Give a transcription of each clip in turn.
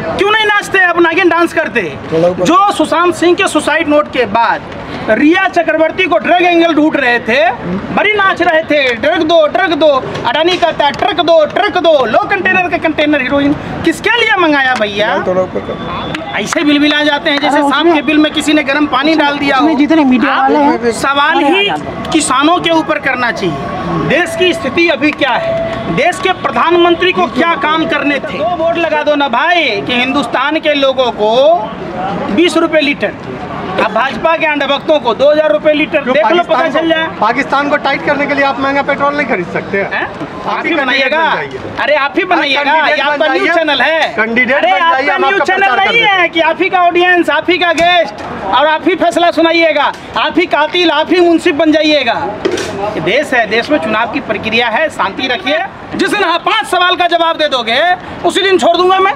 क्यों नहीं नाचते, अब नागिन डांस करते। जो सुशांत सिंह के सुसाइड नोट के बाद रिया चक्रवर्ती को ड्रग एंगल ढूंढ रहे थे, बड़ी नाच रहे थे, ड्रग दो। अडानी कहता ट्रक दो, लो कंटेनर का कंटेनर हीरोइन किसके लिए मंगाया भैया? ऐसे बिल बिल आ जाते हैं जैसे शाम के बिल में किसी ने गर्म पानी डाल दिया हो। जितने मीडिया वाले हैं सवाल ही किसानों के ऊपर करना चाहिए। देश की स्थिति अभी क्या है, देश के प्रधानमंत्री को क्या काम करने थे। दो बोर्ड लगा दो ना भाई कि हिंदुस्तान के लोगों को 20 रुपए लीटर, अब भाजपा के अंधभक्तों को 2000 रुपए लीटर। देख लो, पता चल जाए। पाकिस्तान को टाइट करने के लिए आप महंगा पेट्रोल नहीं खरीद सकते हैं। आप ही बनाइएगा। अरे आप ही बनाइएगा, आपका न्यूज चैनल है। अरे आपका न्यूज चैनल नहीं है कि आप ही का ऑडियंस, आप ही का गेस्ट, और आप ही फैसला सुनाइएगा, आप ही कातिल, आप ही मुंसिफ बन जाइएगा। देश है, देश में चुनाव की प्रक्रिया है, शांति रखिए। जिस दिन 5 सवाल का जवाब दे दोगे उसी दिन छोड़ दूंगा मैं।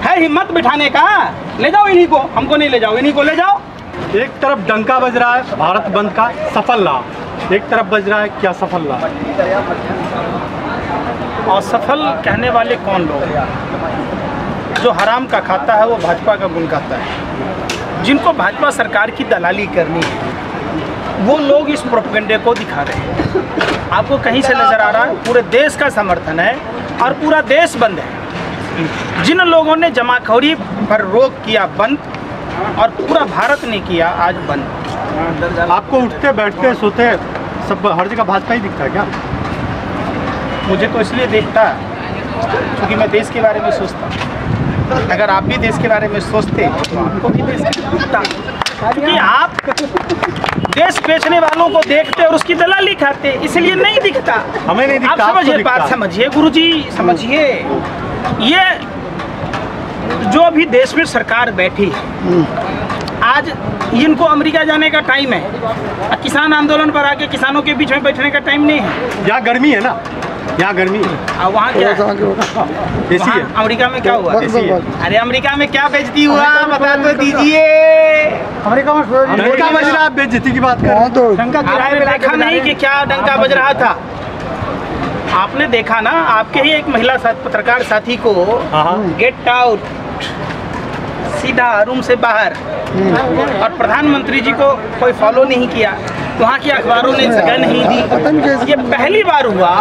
है हिम्मत बिठाने का, ले जाओ इन्हीं को, हमको नहीं ले जाओ, इन्हीं को ले जाओ। एक तरफ डंका बज रहा है भारत बंद का सफल लाभ, एक तरफ बज रहा है क्या सफल लाभ। असफल कहने वाले कौन लोग? जो हराम का खाता है वो भाजपा का गुण गाता है। जिनको भाजपा सरकार की दलाली करनी है वो लोग इस प्रोपेगेंडे को दिखा रहे हैं। आपको कहीं से नजर आ रहा है, पूरे देश का समर्थन है और पूरा देश बंद है। जिन लोगों ने जमाखोरी पर रोक किया बंद, और पूरा भारत ने किया आज बंद। आपको उठते बैठते सोते सब हर जगह भाजपा ही दिखता है क्या? मुझे तो इसलिए देखता क्योंकि मैं देश के बारे में सोचता। अगर आप भी देश के बारे में सोचते तो आपको भी देश दिखता, क्योंकि आप देश बेचने वालों को देखते और उसकी दलाली खाते, इसलिए नहीं दिखता। हमें नहीं दिखता। आप समझिए, बात समझिए गुरुजी, समझिए। ये जो अभी देश में सरकार बैठी है, आज इनको अमेरिका जाने का टाइम है। किसान आंदोलन पर आके किसानों के बीच में बैठने का टाइम नहीं है। यहाँ गर्मी है ना, यहाँ गर्मी है। वहाँ क्या है? वहाँ अमेरिका में क्या हुआ? अरे अमेरिका में क्या बेइज्जती हुआ बता तो दीजिए। अमेरिका में आप बेइज्जती की बात कर रहे हैं। आपने देखा नहीं कि क्या डंका बज रहा था? आपने देखा ना, आपके ही एक महिला पत्रकार साथी को गेट आउट, सीधा रूम से बाहर, और प्रधानमंत्री जी को कोई फॉलो नहीं किया। वहाँ की अखबारों ने जगह नहीं दी। ये पहली बार हुआ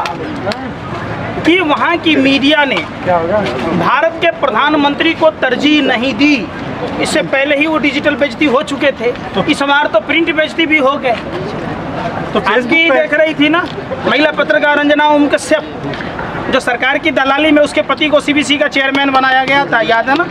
कि वहाँ की मीडिया ने भारत के प्रधानमंत्री को तरजीह नहीं दी। इससे पहले ही वो डिजिटल बेइज्जती हो चुके थे, इस बार तो प्रिंट बेइज्जती भी हो गए। तो आपकी देख रही थी ना महिला पत्रकार अंजना ओम कश्यप, जो सरकार की दलाली में उसके पति को सीबीसी का चेयरमैन बनाया गया था, याद है ना?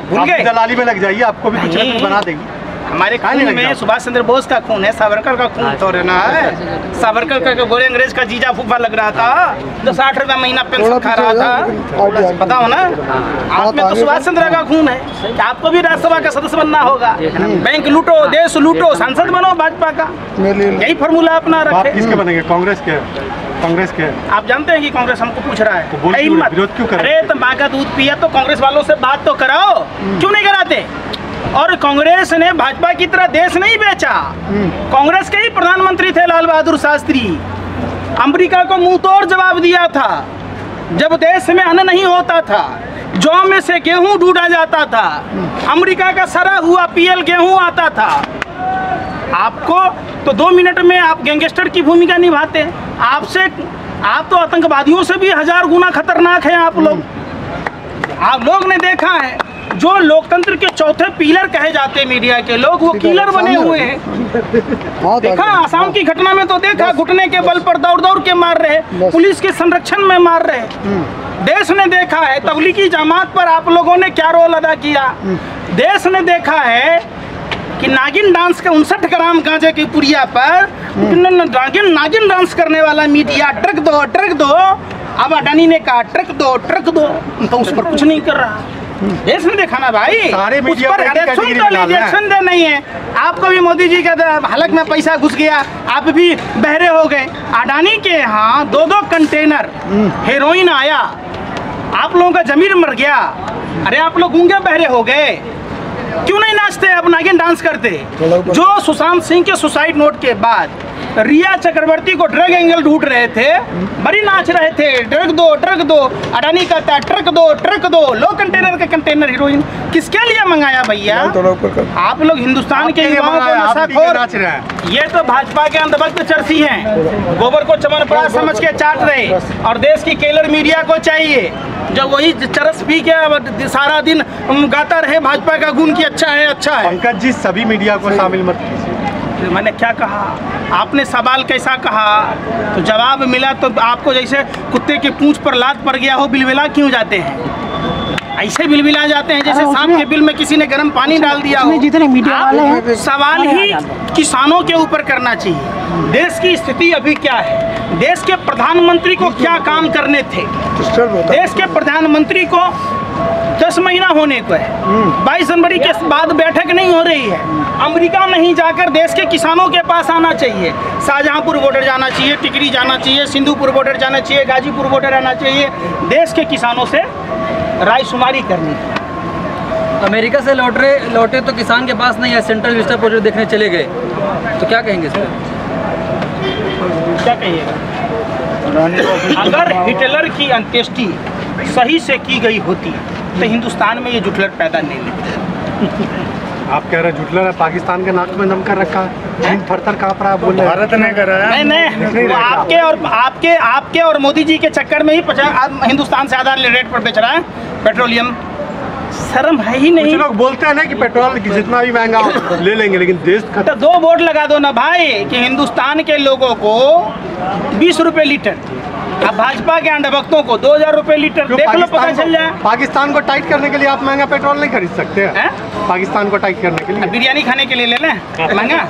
भूल गए? दलाली में लग जाइए, आपको भी कुछ ना कुछ बना देगी। हमारे खून में सुभाष चंद्र बोस का खून है, सावरकर का खून तो रहना है। सावरकर का गोरे अंग्रेज का जीजा फूफा लग रहा था, जो 60 रुपया महीना पेंशन खा रहा था, पता हो ना? आप में तो सुभाष चंद्र का खून है। आपको भी राज्यसभा का सदस्य बनना होगा। बैंक लूटो, देश लूटो, सांसद बनो भाजपा का, यही फॉर्मूला अपना रखे। किसके बनेंगे? कांग्रेस के? कांग्रेस के? आप जानते हैं कि कांग्रेस हमको पूछ रहा है, विरोध क्यों कर रहे? अरे तो माँ का दूध पिया तो कांग्रेस वालों से बात तो कराओ, क्यों नहीं कराते? और कांग्रेस ने भाजपा की तरह देश नहीं बेचा। कांग्रेस के ही प्रधानमंत्री थे लाल बहादुर शास्त्री, अमेरिका को मुंह तोड़ जवाब दिया था जब देश में अन्न नहीं होता था, जौ में से गेहूं ढूंढा जाता था, अमेरिका का सड़ा हुआ पीएल गेहूं आता था। आपको तो 2 मिनट में आप गैंगस्टर की भूमिका निभाते। आप तो आतंकवादियों से भी 1000 गुना खतरनाक हैं आप लोग। आप लोग ने देखा है, जो लोकतंत्र के चौथे पिलर कहे जाते मीडिया के लोग, वो किलर बने हुए हैं। देखा आसाम की घटना में तो देखा, घुटने के बल पर दौड़ दौड़ के मार रहे, पुलिस के संरक्षण में मार रहे। देश ने देखा है तबलीगी जमात पर आप लोगों ने क्या रोल अदा किया। देश ने देखा है कि नागिन डांस के 59 ग्राम गांजे की पुड़िया पर नागिन डांस करने वाला मीडिया ट्रक दो। अब अडानी ने कहा ट्रक दो, तो उस पर कुछ नहीं कर रहा। देश ने देखा ना भाई, सारे मीडिया उस पर रिएक्शन दे नहीं है। आपको भी मोदी जी का हलक में पैसा घुस गया, आप भी बहरे हो गए। अडानी के यहाँ 2-2 कंटेनर हेरोइन आया, आप लोगों का जमीर मर गया। अरे आप लोग गूंगे बहरे हो गए, क्यों नहीं नाचते, अब नागिन डांस करते। जो सुशांत सिंह के सुसाइड नोट के बाद रिया चक्रवर्ती को ड्रग एंगल ढूंढ रहे थे, बड़ी नाच रहे थे, ड्रग दो। अडानी कहता है ट्रक दो, लो कंटेनर के कंटेनर हीरोइन। किसके लिए मंगाया भैया? आप लोग हिंदुस्तान के युवाओं को नशाखोर, ये तो भाजपा के अंधभक्त चरसी हैं, गोबर को चमनप्राश समझ के चाट रहे। और देश की केलर मीडिया को चाहिए जो वही चरस पी के सारा दिन गाता रहे भाजपा का गुण कि अच्छा है। पंकज जी, सभी मीडिया को शामिल मत कीजिए। मैंने क्या कहा? आपने सवाल कैसा कहा तो जवाब मिला। तो आपको जैसे कुत्ते की पूंछ पर लात पड़ गया हो, बिलबिला क्यों जाते हैं? ऐसे बिलबिला जाते हैं जैसे शाम के बिल में किसी ने गर्म पानी डाल दिया हो। जितने मीडिया वाले हैं, सवाल ही किसानों के ऊपर करना चाहिए। देश की स्थिति अभी क्या है? देश के प्रधानमंत्री को क्या काम करने थे? देश के प्रधानमंत्री को 10 महीना होने को है, 22 जनवरी के बाद बैठक नहीं हो रही है। अमेरिका नहीं जाकर देश के किसानों के पास आना चाहिए। शाहजहांपुर बॉर्डर जाना चाहिए, टिकरी जाना चाहिए, सिंधुपुर बॉर्डर जाना चाहिए, गाजीपुर बॉर्डर आना चाहिए। देश के किसानों से रायशुमारी करनी। अमेरिका से लौटे तो किसान के पास नहीं है, सेंट्रल विस्टा प्रोजेक्ट देखने चले गए, तो क्या कहेंगे इस पर? क्या कहिएगा? अगर हिटलर की अंत्येष्टि सही से की गई होती तो हिंदुस्तान में ये जुटलर पैदा नहीं लेते। आप कह रहे जुटलर है, पाकिस्तान के नाक में दम कर रखा है, थर काँप रहा है, बोल रहे हैं भारत ने करा है। नहीं, वो आपके और मोदी जी के चक्कर में ही हिंदुस्तान से आधा रेट पर बेच रहा है पेट्रोलियम। शर्म है ही नहीं। कुछ लोग बोलते हैं ना कि पेट्रोल जितना भी महंगा हो ले लेंगे, लेकिन देश तो 2 बोर्ड लगा दो ना भाई कि हिंदुस्तान के लोगों को 20 रुपए लीटर, अब भाजपा के अंधभक्तों को 2000 रुपए लीटर। देख लो, पता चल जाए। पाकिस्तान को टाइट करने के लिए आप महंगा पेट्रोल नहीं खरीद सकते हैं। पाकिस्तान को टाइट करने के लिए बिरयानी खाने के लिए ले लें महंगा,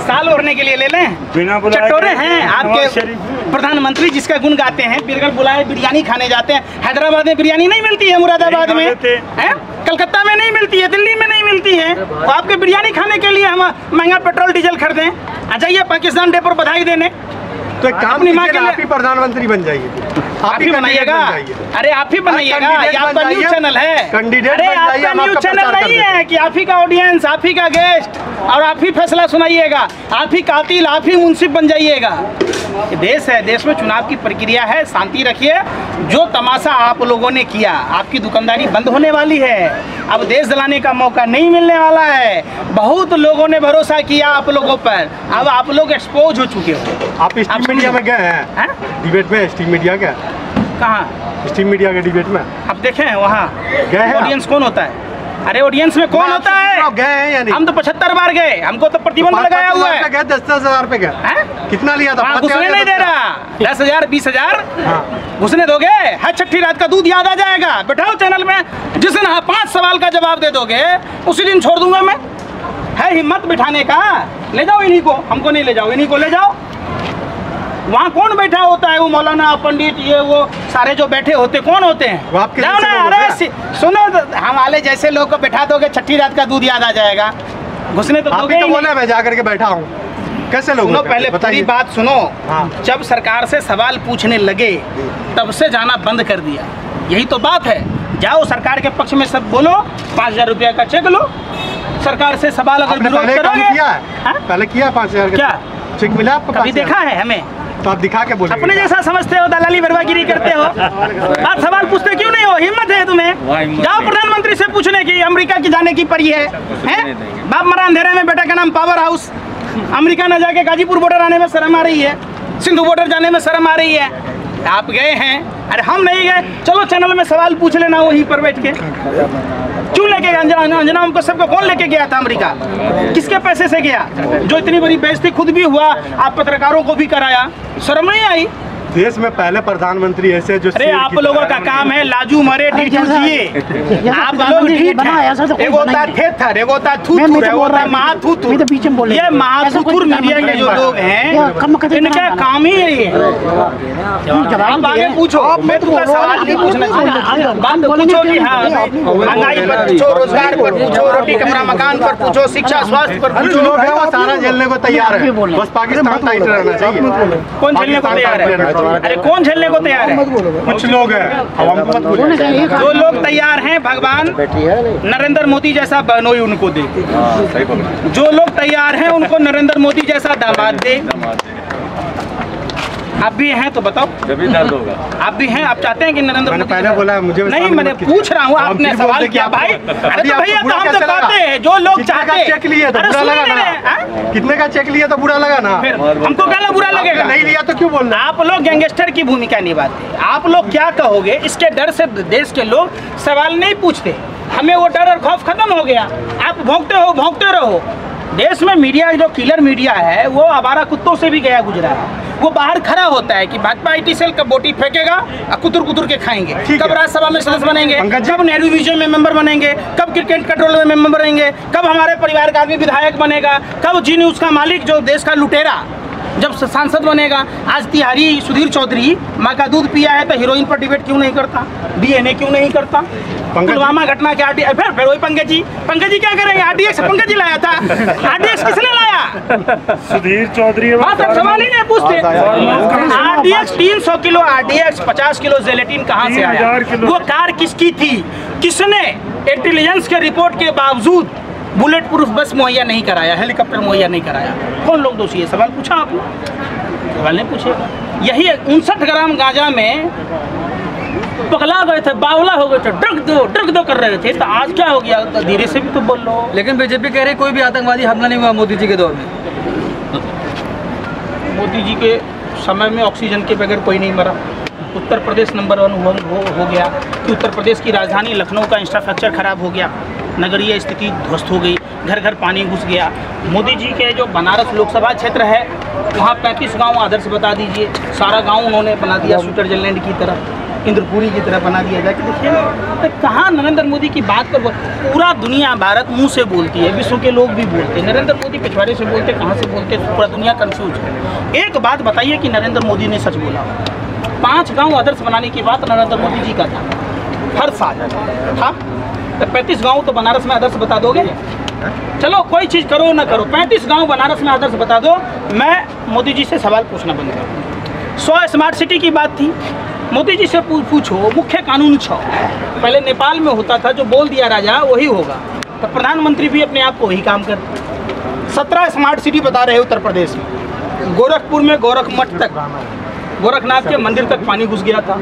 साल ओढ़ने के लिए ले लें। चटोरे हैं आपके प्रधानमंत्री जिसका गुण गाते हैं, बिरगल बुलाए बिरयानी खाने जाते हैं। हैदराबाद में बिरयानी नहीं मिलती है, मुरादाबाद में है, कलकत्ता में नहीं मिलती है, दिल्ली में नहीं मिलती है। तो आपके बिरयानी खाने के लिए हम महंगा पेट्रोल डीजल खरीदें? आ जाइए पाकिस्तान डे पर बधाई देने। तो एक काम कीजिए, आप ही प्रधानमंत्री बन जाइए। आप ही बनाइएगा। अरे आप ही बनाइएगा, ये आपका न्यूज चैनल है। अरे आपका न्यूज चैनल नहीं है कि आप ही का ऑडियंस, आप ही का गेस्ट और आप ही फैसला सुनाइएगा, आप ही कातिल, आप ही मुंसिफ बन जाइएगा। देश है, देश में चुनाव की प्रक्रिया है, शांति रखिए। जो तमाशा आप लोगों ने किया, आपकी दुकानदारी बंद होने वाली है। अब देश जलाने का मौका नहीं मिलने वाला है। बहुत लोगों ने भरोसा किया आप लोगों पर, अब आप लोग एक्सपोज हो चुके हो। आप स्ट्रीम मीडिया में गए हैं? डिबेट में स्ट्रीम मीडिया का कहाँ? स्ट्रीम मीडिया के डिबेट में आप देखें वहाँ गए हैं? ऑडियंस कौन होता है? अरे ऑडियंस में कौन होता है? गए हैं या नहीं? हम तो 75 बार गए, हमको तो प्रतिबंध लगाया हुआ है। 10,000 पे गए, कितना लिया था? घुसने नहीं दे रहा। 10,000 20,000 घुसने दोगे? हर छठी रात का दूध याद आ जाएगा। बैठाओ चैनल में, जिस दिन 5 सवाल का जवाब दे दोगे उसी दिन छोड़ दूंगा मैं। है हिम्मत बिठाने का? ले जाओ इन्हीं को, हमको नहीं ले जाओ, इन्हीं को ले जाओ। वहाँ कौन बैठा होता है? वो मौलाना, पंडित, ये वो सारे जो बैठे होते कौन होते हैं? जाओ ना। अरे सुनो, हम वाले जैसे लोग को बैठा दोगे, छठी रात का दूध याद आ जाएगा। घुसने तो दोगे ही बोला, मैं जाकर के बैठा हूँ। कैसे लोग? सुनो, पहले पूरी बात सुनो। जब सरकार से सवाल पूछने लगे तब से जाना बंद कर दिया। यही तो बात है। जाओ सरकार के पक्ष में सब बोलो, 5,000 रुपया का चेक लो। सरकार से सवाल अगर विरोध करोगे, पहले किया 5,000 क्या चेक मिला आपको? कभी देखा है हमें? तो आप दिखा के बोलो। अपने जैसा समझते हो, दलाली बरवागिरी करते हो। आप सवाल पूछते क्यों नहीं हो? हिम्मत है तुम्हें? जाओ प्रधानमंत्री से पूछने की अमेरिका की जाने की पड़ी है। बाप मरा अंधेरे में, बेटा का नाम पावर हाउस। अमेरिका न जाके गाजीपुर बॉर्डर आने में शर्म आ रही है, सिंधु बॉर्डर जाने में शर्म आ रही है। आप गए हैं, अरे हम नहीं गए। चलो चैनल में सवाल पूछ लेना वहीं पर बैठ के। क्यों लेके अंजना हमको सबको कौन लेके गया था अमेरिका? किसके पैसे से गया? जो इतनी बड़ी बेइज्जती खुद भी हुआ, आप पत्रकारों को भी कराया, शर्म नहीं आई? देश में पहले प्रधानमंत्री ऐसे जो अरे आप लोगों का काम है लाजू मरे ढीठ जिए। आप लोग ढीठ हैं। एक होता है थेथर, एक होता है थूथुर, एक होता है महाथूथुर। ये महाथूथुर मीडिया के जो लोग हैं, इनका काम ही है ये। आप आगे पूछो, मैं तुमका सवाल नहीं पूछना चाहता। बात पूछो कि हाँ, महंगाई पर पूछो, रोजगार पर पूछो, रोटी कपड़ा मकान पर पूछो, शिक्षा स्वास्थ्य पर पूछो। लोग हैं वो सारा झेलने को तैयार है, बस पाकिस्तान टाइट रहना चाहिए। कौन झेलने को तैयार है? अरे कौन झेलने को तैयार है? कुछ लोग हैं, अब हमको मत बोलो। जो लोग तैयार हैं, भगवान नरेंद्र मोदी जैसा बहनोई उनको दे। जो लोग तैयार हैं उनको नरेंद्र मोदी जैसा दामाद दे। आप भी हैं तो बताओ, जब दर्द होगा। आप भी हैं, आप चाहते हैं कि नरेंद्र मोदी पहले बोला मुझे नहीं, मैंने पूछ रहा हूँ, आपने सवाल किया भाई। अरे तो भैया, तो हम तो कहते हैं जो लोग चाहते हैं। चेक लिया तो बुरा लगा ना, कितने का चेक लिया तो बुरा लगा ना, फिर हमको कहना बुरा लगेगा? नहीं लिया तो क्यों बोलना? आप लोग गैंगस्टर की भूमिका निभाते हैं। आप लोग क्या कहोगे? इसके डर से देश के लोग सवाल नहीं पूछते। हमें वो डर और खौफ खत्म हो गया। आप भौंकते रहो। देश में मीडिया, जो किलर मीडिया है, वो आवारा कुत्तों से भी गया गुजरा है। वो बाहर खड़ा होता है कि भाजपा IT सेल कब बोटी फेंकेगा और कुतुर के खाएंगे, कब राज्यसभा में सदस्य बनेंगे, कब नेहरू म्यूजियम में मेंबर बनेंगे, कब क्रिकेट कंट्रोल में मेंबर बनेंगे, कब हमारे परिवार का आदमी विधायक बनेगा, कब जी न्यूज़ का मालिक जो देश का लुटेरा जब सांसद बनेगा। आज तिहारी सुधीर चौधरी माँ का दूध पिया है तो हीरोइन पर डिबेट क्यों नहीं करता? DNA क्यों नहीं करता? पुलवामा घटना के फिर वही पंकज जी क्या करेंगे? RDX पंकज जी लाया था। RDX किसने लाया? सुधीर चौधरी। हाँ, सब सवाल ही नहीं पूछते। RDX 300 kilo RDX 50 kilo gelatin कहाँ से आया? वो कार किसकी थी? किसने इंटेलिजेंस के रिपोर्ट के बावजूद बुलेट प्रूफ बस मुहैया नहीं कराया, हेलीकॉप्टर मुहैया नहीं कराया? कौन लोग दोषी है? सवाल पूछा आपने? सवाल नहीं पूछे। यही 59 ग्राम गांजा में पगला गए थे, बावला हो गए थे, ड्रग दो कर रहे थे। तो आज क्या हो गया? तो धीरे से भी तो बोल लो। लेकिन बीजेपी कह रही कोई भी आतंकवादी हमला नहीं हुआ मोदी जी के दौर में। मोदी जी के समय में ऑक्सीजन के बगैर कोई नहीं मरा। उत्तर प्रदेश नंबर 1 हो गया कि उत्तर प्रदेश की राजधानी लखनऊ का इंफ्रास्ट्रक्चर खराब हो गया, नगरीय स्थिति ध्वस्त हो गई, घर घर पानी घुस गया। मोदी जी के जो बनारस लोकसभा क्षेत्र है, वहाँ 35 गांव आदर्श बता दीजिए। सारा गांव उन्होंने बना दिया स्विट्जरलैंड की तरह, इंद्रपुरी की तरह बना दिया। जाके देखिए तो कहाँ नरेंद्र मोदी की बात कर, पूरा दुनिया, भारत मुंह से बोलती है, विश्व के लोग भी बोलते हैं। नरेंद्र मोदी पिछवाड़े से बोलते, कहाँ से बोलते, पूरा दुनिया कंफ्यूज है। एक बात बताइए कि नरेंद्र मोदी ने सच बोला? 5 गांव आदर्श बनाने की बात नरेंद्र मोदी जी का था, हर साल था। तो 35 गांव तो बनारस में आदर्श बता दोगे? चलो कोई चीज़ करो ना करो, 35 गांव बनारस में आदर्श बता दो। मैं मोदी जी से सवाल पूछना बंद करूँ। 100 स्मार्ट सिटी की बात थी, मोदी जी से पूछो मुख्य कानून 6 पहले नेपाल में होता था, जो बोल दिया राजा वही होगा। तो प्रधानमंत्री भी अपने आप को वही काम करते। 17 स्मार्ट सिटी बता रहे उत्तर प्रदेश में। गोरखपुर में गोरख मठ तक, गोरखनाथ के मंदिर तक पानी घुस गया था।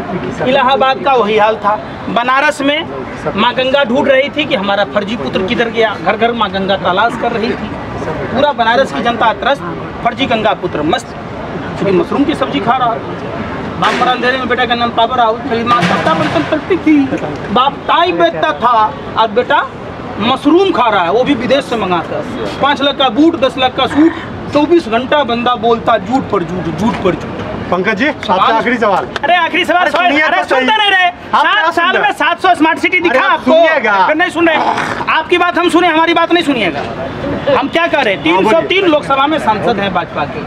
इलाहाबाद का वही हाल था। बनारस में माँ गंगा ढूंढ रही थी कि हमारा फर्जी पुत्र किधर गया, घर घर माँ गंगा तलाश कर रही थी। पूरा बनारस की जनता त्रस्त, फर्जी गंगा पुत्र मस्त, क्योंकि मशरूम की सब्जी खा रहा था। बाप मरा अंधेरे में, बेटा का नाम पावर हाउस, माँ सत्ता बर्तन करती थी, बाप टाई बेचता था और बेटा मशरूम खा रहा है, वो भी विदेश से मंगाकर। 5 लाख का बूट, 10 लाख का सूट, 24 घंटा बंदा बोलता झूठ पर झूठ। पंकज जी, आपका आखिरी सवाल। अरे आखिरी सवाल, अरे सुनते नहीं रहे। 7 साल में 700 स्मार्ट सिटी दिखा आपको? फिर नहीं सुन रहे। आपकी बात हम सुने, हमारी बात नहीं सुनिएगा। हम क्या कर रहे हैं? 303 लोकसभा में सांसद हैं भाजपा के,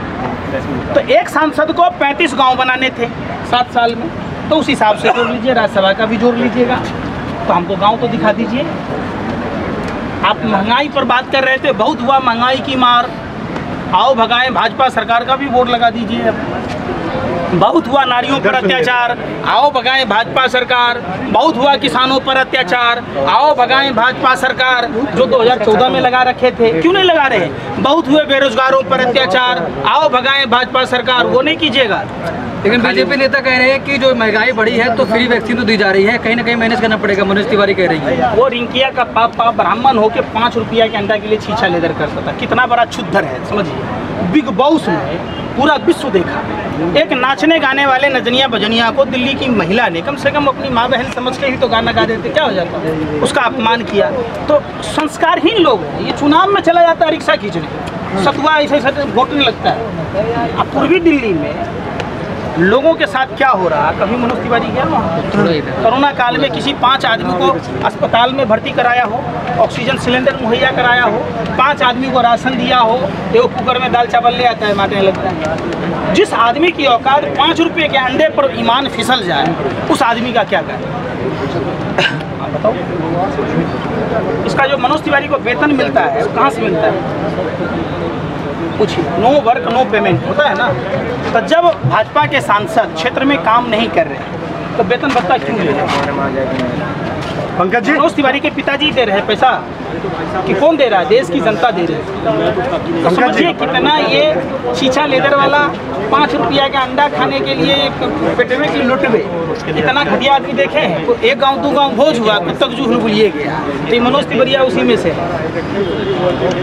तो एक सांसद को 35 गांव बनाने थे 7 साल में। तो उस हिसाब से जोड़ लीजिए, राज्यसभा का भी जोड़ लीजिएगा, तो हमको गांव तो दिखा दीजिए। आप महंगाई पर बात कर रहे थे, बहुत हुआ महंगाई की मार, आओ भगाएं भाजपा सरकार का भी बोर्ड लगा दीजिए। बहुत हुआ नारियों पर अत्याचार, आओ भगाएं भाजपा सरकार। बहुत हुआ किसानों पर अत्याचार, आओ भगाएं भाजपा सरकार, जो 2014 में लगा रखे थे, क्यों नहीं लगा रहे? बहुत हुए बेरोजगारों पर अत्याचार, आओ भगाएं भाजपा सरकार, वो नहीं कीजिएगा। लेकिन बीजेपी नेता कह रहे हैं कि जो महंगाई बढ़ी है तो फ्री वैक्सीन तो दी जा रही है, कहीं ना कहीं मैनेज करना पड़ेगा। मनोज तिवारी कह रही है वो रिंकिया का पापा ब्राह्मण होके 5 रुपया के अंडा के लिए छीछा लेदर करता था। कितना बड़ा क्षुद्धर है, समझिए। बिग बॉस में पूरा विश्व देखा, एक नाचने गाने वाले नजनिया बजनिया को दिल्ली की महिला ने कम से कम अपनी माँ बहन समझ के ही तो गाना गा देते, क्या हो जाता है? उसका अपमान किया। तो संस्कारहीन लोग हैं। ये चुनाव में चला जाता है रिक्शा खींचने, सतुआ ऐसे घोटने लगता है। अब पूर्वी दिल्ली में लोगों के साथ क्या हो रहा, कभी मनोज तिवारी गया वहाँ? कोरोना काल में किसी 5 आदमी को अस्पताल में भर्ती कराया हो, ऑक्सीजन सिलेंडर मुहैया कराया हो, 5 आदमी को राशन दिया हो, एक कुकर में दाल चावल ले आता है, मारने लगता है। जिस आदमी की औकात 5 रुपये के अंडे पर ईमान फिसल जाए, उस आदमी का क्या करें? आप बताओ। इसका जो मनोज तिवारी को वेतन मिलता है, वो कहाँ से मिलता है? पूछिए। नो वर्क नो पेमेंट होता है ना। तो जब भाजपा के सांसद क्षेत्र में काम नहीं कर रहे तो वेतन भत्ता क्यों ले रहे हैं? पंकज जी, मनोज तिवारी के पिताजी दे रहे हैं पैसा कि कौन दे रहा है? देश की जनता दे रही है। तो समझिए कितना ये शीशा लेदर वाला 5 रुपया का अंडा खाने के लिए पेटवे की लुटवे, इतना घटिया आदमी देखे हैं। तो एक गांव 2 गांव भोज हुआ, कुत्तक जूहल बुलिए गया, तो ये मनोज तिवारी उसी में से है।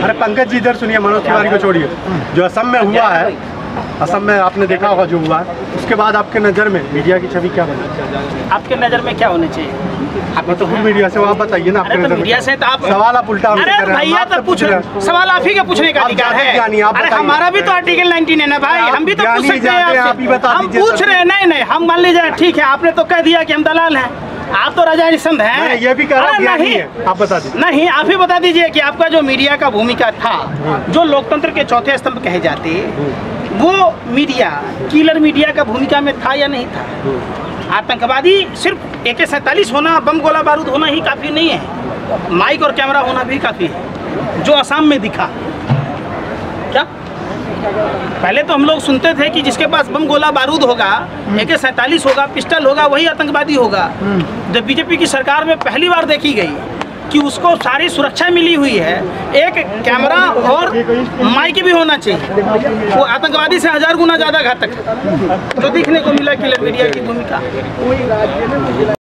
अरे पंकज जी इधर सुनिए, मनोज तिवारी को छोड़िए। जो असम में हुआ है, असम में आपने देखा होगा जो हुआ है, उसके बाद आपके नज़र में मीडिया की छवि क्या बनी? आपके नज़र में क्या होने चाहिए? आप तो खुद मीडिया से, आप बताइए ना। अरे तो मीडिया से तो आप सवाल आप उल्टा हमसे कर अरे रहे हैं, भैया हम आपसे तो पूछ रहे रहे हैं। सवाल आप ही का पूछने का आप अधिकार जानते है। क्या नहीं, आप अरे बताइए। हमारा भी तो आर्टिकल 19 है ना भाई, आप हम भी तो पूछ ज्ञानी सकते हैं जानते हैं, आप ही बता आपसे। हम दीजिए पूछ सर। रहे हैं, नहीं हम मान लीजिए ठीक है, आपने तो कह दिया कि हम दलाल हैं, आप तो राजा निसंद हैं। नहीं, ये भी कह रहा हूं अरे ज्ञानी नहीं, है, आप बता दीजिए। नहीं आप ही बता दीजिए कि आपका जो मीडिया का भूमिका था, जो लोकतंत्र के चौथे स्तंभ कहे जाते, वो मीडिया किलर मीडिया का भूमिका में था या नहीं था? आतंकवादी सिर्फ AK-47 होना, बम गोला बारूद होना ही काफ़ी नहीं है, माइक और कैमरा होना भी काफ़ी है, जो असम में दिखा। क्या पहले तो हम लोग सुनते थे कि जिसके पास बम गोला बारूद होगा, AK-47 होगा, पिस्टल होगा, वही आतंकवादी होगा। जब बीजेपी की सरकार में पहली बार देखी गई कि उसको सारी सुरक्षा मिली हुई है, एक कैमरा और माइक भी होना चाहिए, वो आतंकवादी से 1000 गुना ज़्यादा घातक है। तो देखने को मिला कि मीडिया की भूमिका